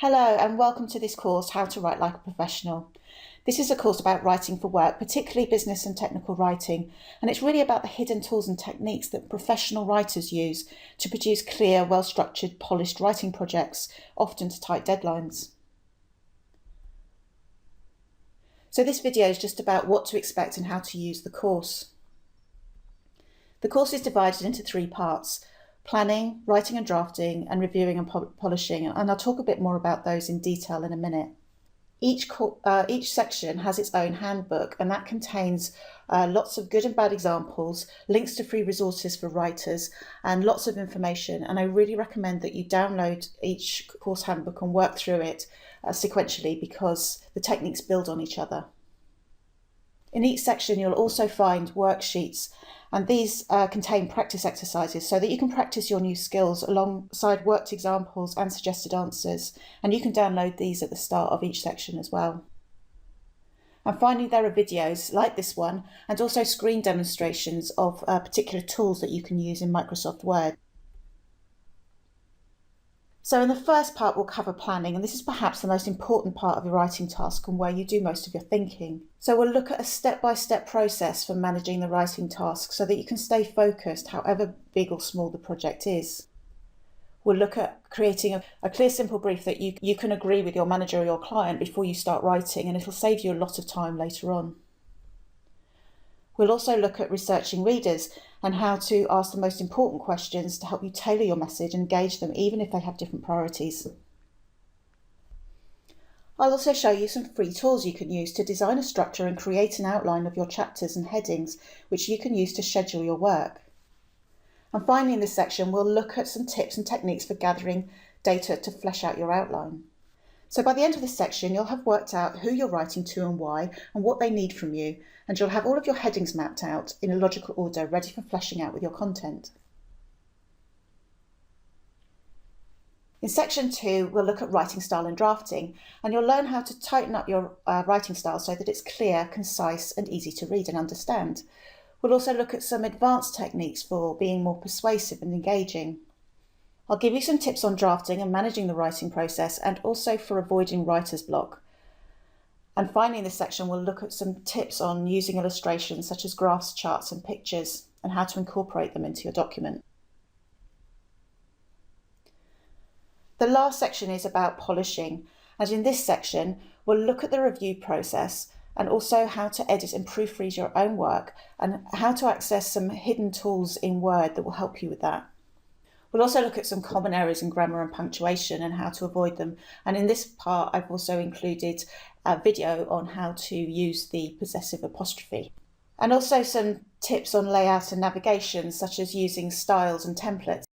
Hello and welcome to this course, How to Write Like a Professional. This is a course about writing for work, particularly business and technical writing, and it's really about the hidden tools and techniques that professional writers use to produce clear, well-structured, polished writing projects, often to tight deadlines. So this video is just about what to expect and how to use the course. The course is divided into 3 parts: planning, writing and drafting, and reviewing and polishing, and I'll talk a bit more about those in detail in a minute. Each section has its own handbook, and that contains lots of good and bad examples, links to free resources for writers, and lots of information. And I really recommend that you download each course handbook and work through it sequentially, because the techniques build on each other. In each section, you'll also find worksheets, and these contain practice exercises so that you can practice your new skills alongside worked examples and suggested answers. And you can download these at the start of each section as well. And finally, there are videos like this one, and also screen demonstrations of particular tools that you can use in Microsoft Word. So in the first part, we'll cover planning, and this is perhaps the most important part of your writing task and where you do most of your thinking. So we'll look at a step-by-step process for managing the writing task so that you can stay focused, however big or small the project is. We'll look at creating a clear, simple brief that you can agree with your manager or your client before you start writing, and it'll save you a lot of time later on. We'll also look at researching readers and how to ask the most important questions to help you tailor your message and engage them, even if they have different priorities. I'll also show you some free tools you can use to design a structure and create an outline of your chapters and headings, which you can use to schedule your work. And finally, in this section, we'll look at some tips and techniques for gathering data to flesh out your outline. So by the end of this section, you'll have worked out who you're writing to and why, and what they need from you, and you'll have all of your headings mapped out in a logical order, ready for fleshing out with your content. In section 2, we'll look at writing style and drafting, and you'll learn how to tighten up your writing style so that it's clear, concise, and easy to read and understand. We'll also look at some advanced techniques for being more persuasive and engaging. I'll give you some tips on drafting and managing the writing process, and also for avoiding writer's block. And finally, in this section, we'll look at some tips on using illustrations such as graphs, charts, and pictures, and how to incorporate them into your document. The last section is about polishing, and in this section, we'll look at the review process and also how to edit and proofread your own work, and how to access some hidden tools in Word that will help you with that. We'll also look at some common errors in grammar and punctuation and how to avoid them. And in this part, I've also included a video on how to use the possessive apostrophe. And also some tips on layout and navigation, such as using styles and templates.